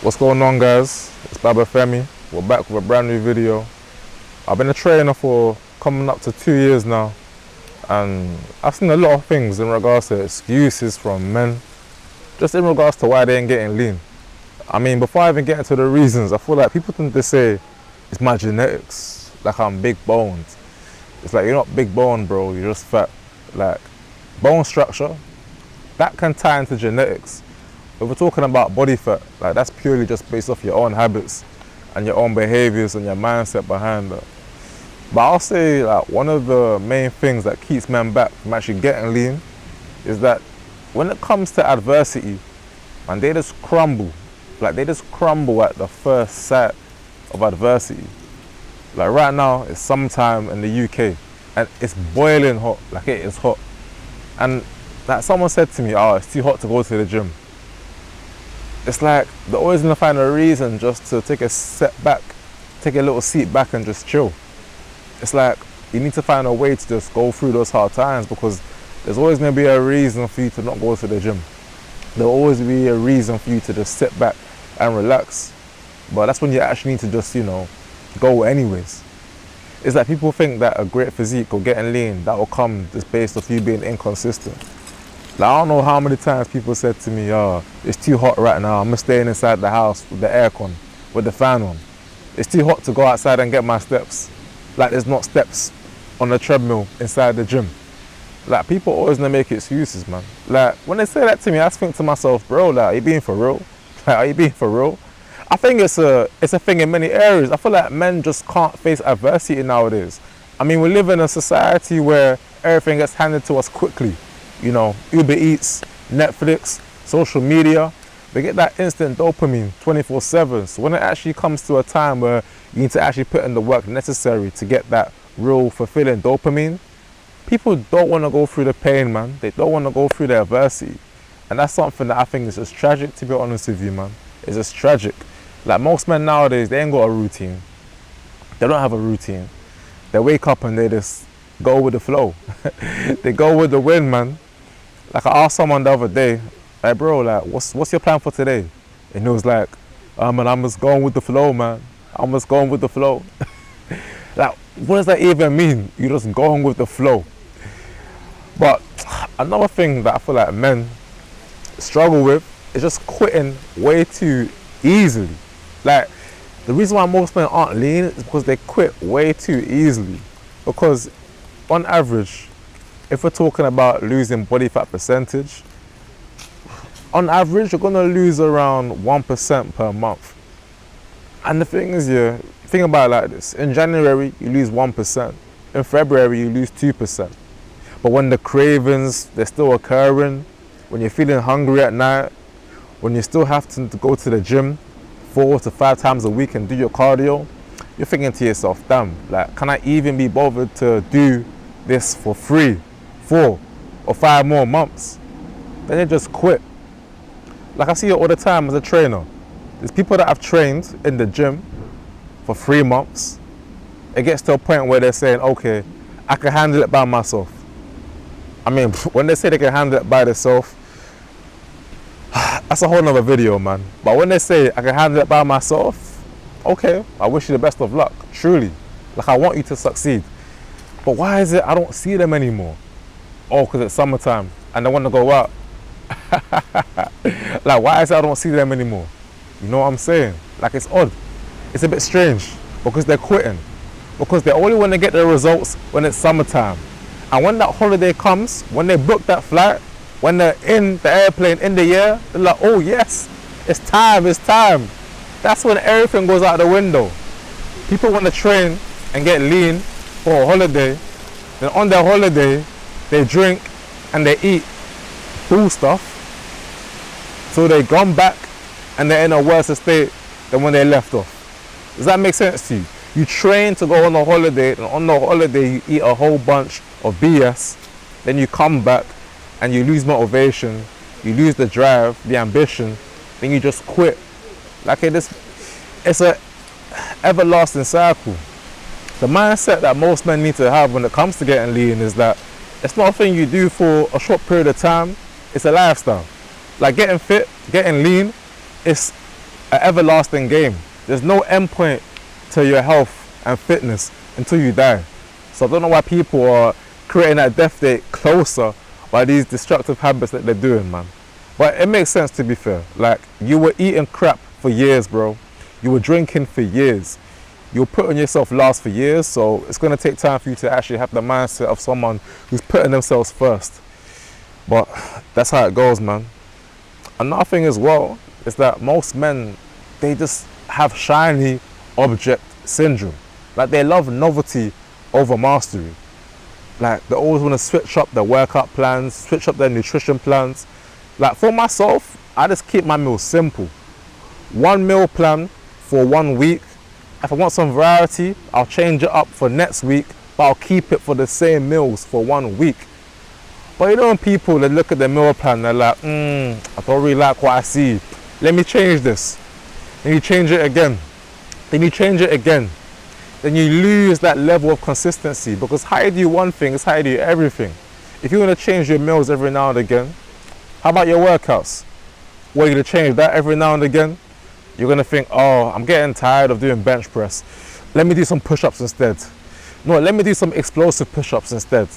What's going on, guys? It's Baba Femi. We're back with a brand new video. I've been a trainer for coming up to 2 years now, and I've seen a lot of things in regards to excuses from men, just in regards to why they ain't getting lean. I mean, before I even get into the reasons, I feel like people tend to say it's my genetics, like I'm big boned. It's like, you're not big boned, bro, you're just fat. Like, bone structure, that can tie into genetics. If we're talking about body fat, like that's purely just based off your own habits and your own behaviors and your mindset behind that. But I'll say like one of the main things that keeps men back from actually getting lean is that when it comes to adversity, man, they just crumble. Like they just crumble at the first sight of adversity. Like right now, it's summertime in the UK and it's boiling hot, like it is hot. And like someone said to me, oh, it's too hot to go to the gym. It's like they're always gonna find a reason just to take a step back, take a little seat back and just chill. It's like you need to find a way to just go through those hard times, because there's always gonna be a reason for you to not go to the gym. There'll always be a reason for you to just sit back and relax. But that's when you actually need to just, go anyways. It's like people think that a great physique or getting lean, that will come just based off you being inconsistent. Like, I don't know how many times people said to me, oh, it's too hot right now, I'm staying inside the house with the aircon, with the fan on. It's too hot to go outside and get my steps. Like there's not steps on the treadmill inside the gym. Like people always gonna make excuses, man. Like when they say that to me, I just think to myself, bro, like, are you being for real? Like, are you being for real? I think it's a thing in many areas. I feel like men just can't face adversity nowadays. I mean, we live in a society where everything gets handed to us quickly. Uber Eats, Netflix, social media, they get that instant dopamine 24/7. So when it actually comes to a time where you need to actually put in the work necessary to get that real fulfilling dopamine, people don't want to go through the pain, man. They don't want to go through the adversity. And that's something that I think is just tragic, to be honest with you, man. It's just tragic. Like most men nowadays, they ain't got a routine. They don't have a routine. They wake up and they just go with the flow. They go with the wind, man. Like I asked someone the other day, like, bro, like, what's your plan for today? And he was like, man, I'm just going with the flow, man. I'm just going with the flow. Like, what does that even mean? You're just going with the flow. But another thing that I feel like men struggle with is just quitting way too easily. Like, the reason why most men aren't lean is because they quit way too easily. Because on average, if we're talking about losing body fat percentage, on average, you're gonna lose around 1% per month. And the thing is, think about it like this. In January, you lose 1%. In February, you lose 2%. But when the cravings, they're still occurring, when you're feeling hungry at night, when you still have to go to the gym 4 to 5 times a week and do your cardio, you're thinking to yourself, damn, like, can I even be bothered to do this for 3, 4 or 5 more months? Then you just quit. Like I see it all the time as a trainer. There's people that have trained in the gym for 3 months. It gets to a point where they're saying, okay, I can handle it by myself. I mean, when they say they can handle it by themselves, that's a whole nother video, man. But when they say I can handle it by myself, okay, I wish you the best of luck, truly. Like, I want you to succeed. But why is it I don't see them anymore? Oh, because it's summertime and they want to go out. Like, why is it I don't see them anymore? You know what I'm saying? Like, it's odd. It's a bit strange because they're quitting. Because they only want to get their results when it's summertime. And when that holiday comes, when they book that flight, when they're in the airplane in the air, they're like, oh yes, it's time, it's time. That's when everything goes out the window. People want to train and get lean for a holiday. Then on their holiday, they drink and they eat food stuff. So they gone back and they're in a worse state than when they left off. Does that make sense to you? You train to go on a holiday, and on the holiday you eat a whole bunch of BS. Then you come back and you lose motivation, you lose the drive, the ambition, then you just quit. Like it's a everlasting cycle. The mindset that most men need to have when it comes to getting lean is that it's not a thing you do for a short period of time, it's a lifestyle. Like getting fit, getting lean, it's an everlasting game. There's no end point to your health and fitness until you die. So I don't know why people are creating that death date closer by these destructive habits that they're doing, man. But it makes sense, to be fair. Like, you were eating crap for years, bro. You were drinking for years. You were putting yourself last for years, so it's going to take time for you to actually have the mindset of someone who's putting themselves first. But that's how it goes, man. Another thing as well is that most men, they just have shiny object syndrome. Like, they love novelty over mastery. Like, they always want to switch up their workout plans, switch up their nutrition plans. Like, for myself, I just keep my meals simple. One meal plan for 1 week. If I want some variety, I'll change it up for next week, but I'll keep it for the same meals for 1 week. But you know, when people, they look at their meal plan, they're like, I don't really like what I see. Let me change this. Then you change it again. Then you change it again. Then you lose that level of consistency, because how you do one thing is how you do everything. If you want to change your meals every now and again, how about your workouts? Well, you're going to change that every now and again. You're going to think, oh, I'm getting tired of doing bench press. Let me do some push-ups instead. No, let me do some explosive push-ups instead.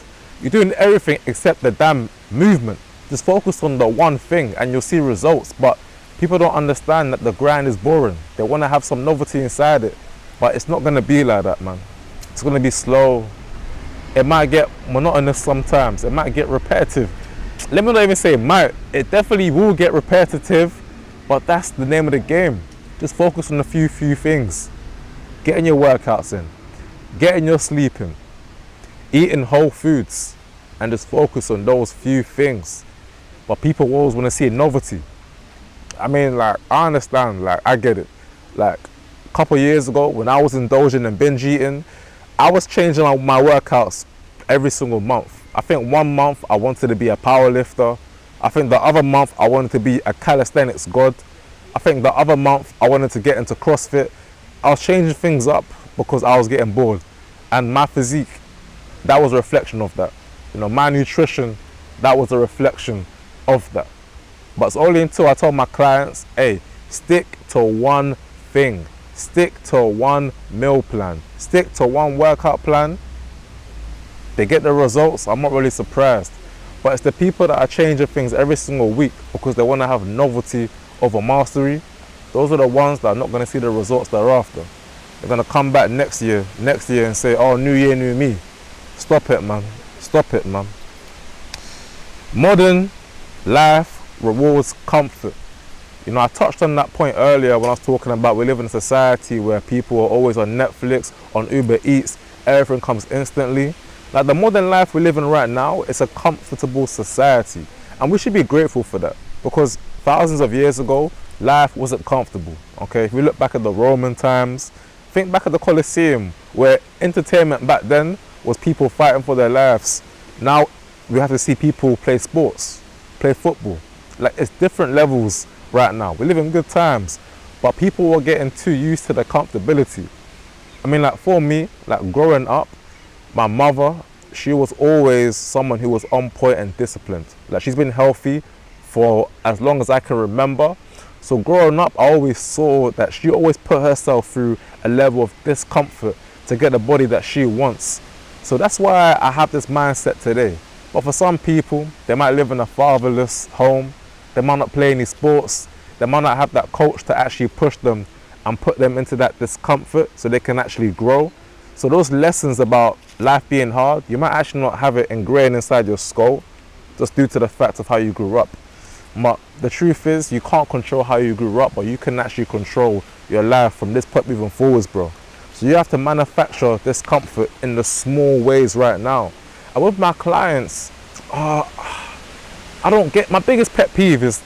You're doing everything except the damn movement. Just focus on the one thing and you'll see results. But people don't understand that the grind is boring. They want to have some novelty inside it. But it's not going to be like that, man. It's going to be slow. It might get monotonous sometimes. It might get repetitive. Let me not even say it might. It definitely will get repetitive. But that's the name of the game. Just focus on a few things. Getting your workouts in. Getting your sleep in. Eating whole foods. And just focus on those few things. But people always want to see novelty. I mean, like, I understand. Like, I get it. Like, a couple of years ago, when I was indulging and binge eating, I was changing my workouts every single month. I think 1 month I wanted to be a power lifter. I think the other month I wanted to be a calisthenics god. I think the other month I wanted to get into CrossFit. I was changing things up because I was getting bored. And my physique, that was a reflection of that. You know, my nutrition, that was a reflection of that. But it's only until I told my clients, hey, stick to one thing. Stick to one meal plan. Stick to one workout plan. They get the results. I'm not really surprised. But it's the people that are changing things every single week because they want to have novelty over mastery. Those are the ones that are not going to see the results thereafter. They're going to come back next year and say, oh, new year, new me. Stop it, man. Stop it, man. Modern life rewards comfort. You know, I touched on that point earlier when I was talking about we live in a society where people are always on Netflix, on Uber Eats, everything comes instantly. Like, the modern life we live in right now, it's a comfortable society. And we should be grateful for that, because thousands of years ago, life wasn't comfortable, okay? If we look back at the Roman times, think back at the Colosseum, where entertainment back then was people fighting for their lives. Now, we have to see people play sports, play football. Like, it's different levels right now. We live in good times, but people are getting too used to the comfortability. I mean, like, for me, like, growing up, my mother, she was always someone who was on point and disciplined. Like, she's been healthy for as long as I can remember. So growing up, I always saw that she always put herself through a level of discomfort to get the body that she wants. So that's why I have this mindset today. But for some people, they might live in a fatherless home. They might not play any sports. They might not have that coach to actually push them and put them into that discomfort so they can actually grow. So those lessons about life being hard, you might actually not have it ingrained inside your skull just due to the fact of how you grew up. But the truth is, you can't control how you grew up, but you can actually control your life from this point moving forwards, bro. So you have to manufacture discomfort in the small ways right now. And with my clients, I don't get, my biggest pet peeve is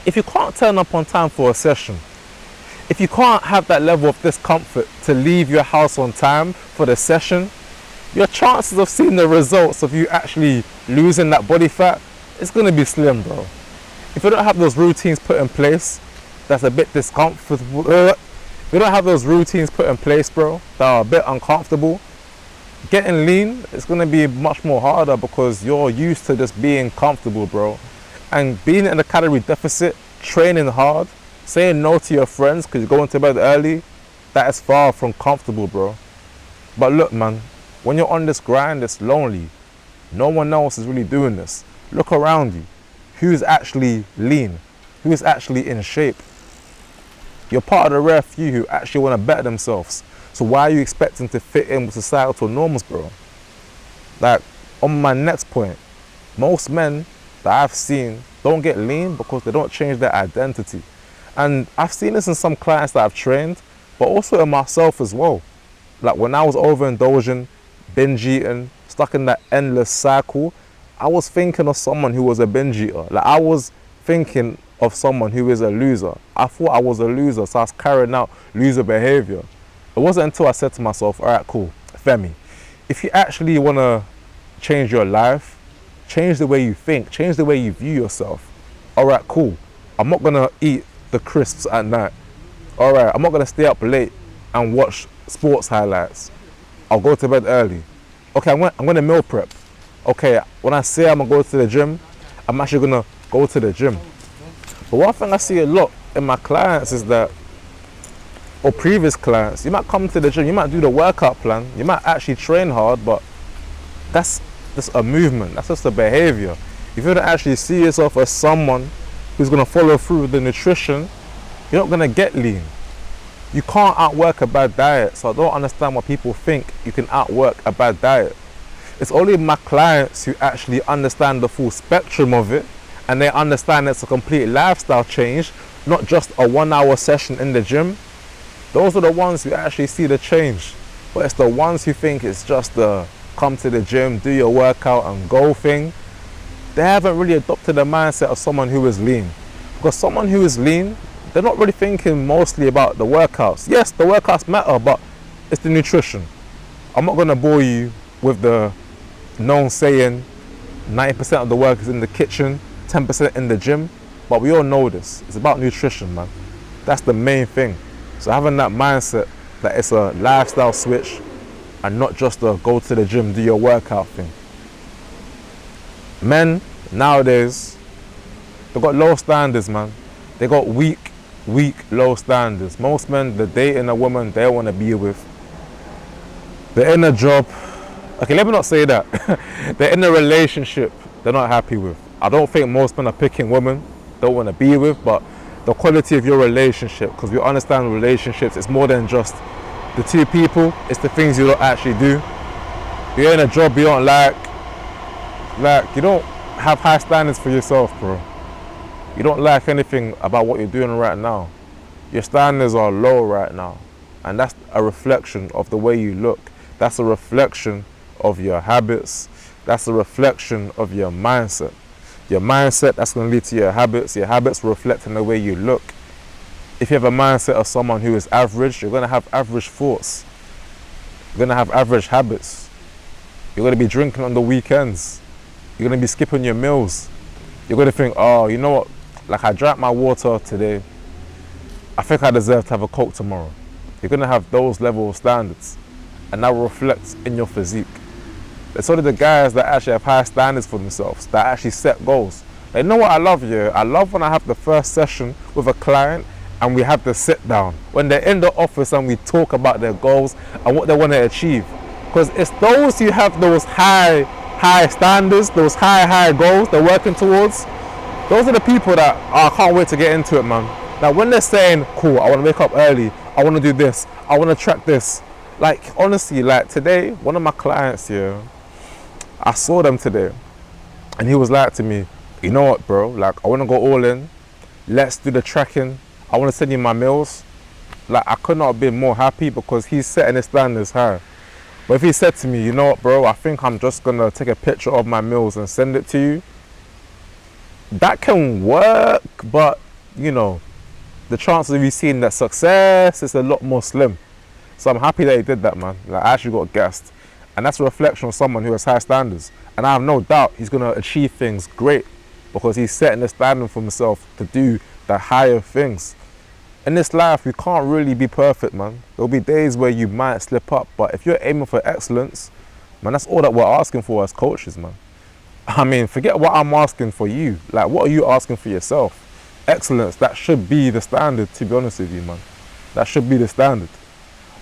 if you can't turn up on time for a session, if you can't have that level of discomfort to leave your house on time for the session, your chances of seeing the results of you actually losing that body fat, it's going to be slim, bro. If you don't have those routines put in place, that's a bit discomfortable. If you don't have those routines put in place, bro, that are a bit uncomfortable, getting lean, it's going to be much more harder because you're used to just being comfortable, bro. And being in a calorie deficit, training hard, Saying no to your friends because you're going to bed early, that is far from comfortable, bro. But look, man, when you're on this grind, it's lonely. No one else is really doing this. Look around you. Who's actually lean? Who's actually in shape? You're part of the rare few who actually want to better themselves. So why are you expecting to fit in with societal norms, bro? Like, on my next point, most men that I've seen don't get lean because they don't change their identity. And I've seen this in some clients that I've trained, but also in myself as well. Like when I was overindulging, binge eating, stuck in that endless cycle, I was thinking of someone who was a binge eater. Like I was thinking of someone who is a loser. I thought I was a loser, so I was carrying out loser behavior. It wasn't until I said to myself, all right, cool, Femi, if you actually want to change your life, change the way you think, change the way you view yourself. All right, cool. I'm not going to eat the crisps at night. All right, I'm not going to stay up late and watch sports highlights. I'll go to bed early. Okay, I'm going to meal prep. Okay, when I say I'm going to go to the gym, I'm actually going to go to the gym. But one thing I see a lot in my clients is that, or previous clients, you might come to the gym, you might do the workout plan, you might actually train hard, but that's just a movement, that's just a behavior. If you don't actually see yourself as someone who's going to follow through with the nutrition, you're not going to get lean. You can't outwork a bad diet, so I don't understand why people think you can outwork a bad diet. It's only my clients who actually understand the full spectrum of it, and they understand it's a complete lifestyle change, not just a 1 hour session in the gym. Those are the ones who actually see the change. But it's the ones who think it's just the come to the gym, do your workout and go thing. They haven't really adopted the mindset of someone who is lean. Because someone who is lean, they're not really thinking mostly about the workouts. Yes, the workouts matter, but it's the nutrition. I'm not going to bore you with the known saying 90% of the work is in the kitchen, 10% in the gym, but we all know this. It's about nutrition, man. That's the main thing. So having that mindset that it's a lifestyle switch and not just a go to the gym, do your workout thing. Men nowadays, they've got low standards, man. They got weak, low standards. Most men, they're dating a woman they want to be with. They're in a job. Okay, let me not say that. They're in a relationship they're not happy with. I don't think most men are picking women they don't want to be with, but the quality of your relationship, because we understand relationships, it's more than just the two people, it's the things you don't actually do. You're in a job you don't like you don't have high standards for yourself, bro. You don't like anything about what you're doing right now. Your standards are low right now, and that's a reflection of the way you look. That's a reflection of your habits. That's a reflection of your mindset. Your mindset, that's going to lead to your habits reflecting the way you look. If you have a mindset of someone who is average, you're going to have average thoughts. You're going to have average habits. You're going to be drinking on the weekends. You're going to be skipping your meals. You're going to think, oh, you know what, like I drank my water today, I think I deserve to have a Coke tomorrow. You're going to have those level of standards, and that will reflect in your physique. There's sort of the guys that actually have high standards for themselves, that actually set goals. Like, you know what I love here? I love when I have the first session with a client and we have the sit down. When they're in the office and we talk about their goals and what they want to achieve. Because it's those who have those high standards, those high goals they're working towards. Those are the people that, oh, I can't wait to get into it, man. Now when they're saying, cool, I want to wake up early, I want to do this, I want to track this. Like, honestly, like today, one of my clients here, I saw them today, and he was like to me, you know what, bro, like I want to go all in, let's do the tracking, I want to send you my meals. Like, I could not have been more happy because he's setting his standards high. But if he said to me, you know what, bro, I think I'm just going to take a picture of my meals and send it to you, that can work, but, you know, the chances of you seeing that success is a lot more slim. So I'm happy that he did that, man. Like, I actually got gassed. And that's a reflection of someone who has high standards. And I have no doubt he's going to achieve things great because he's setting the standard for himself to do the higher things. In this life, we can't really be perfect, man. There'll be days where you might slip up, but if you're aiming for excellence, man, that's all that we're asking for as coaches, man. I mean, forget what I'm asking for you. Like, what are you asking for yourself? excellence, that should be the standard, to be honest with you, man. That should be the standard.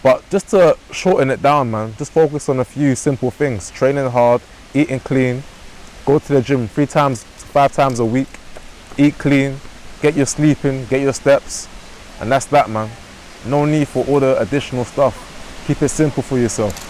But just to shorten it down, man, just focus on a few simple things. Training hard, eating clean, go to the gym 3 times, 5 times a week, eat clean, get your sleep in, get your steps, and that's that, man. No need for all the additional stuff. Keep it simple for yourself.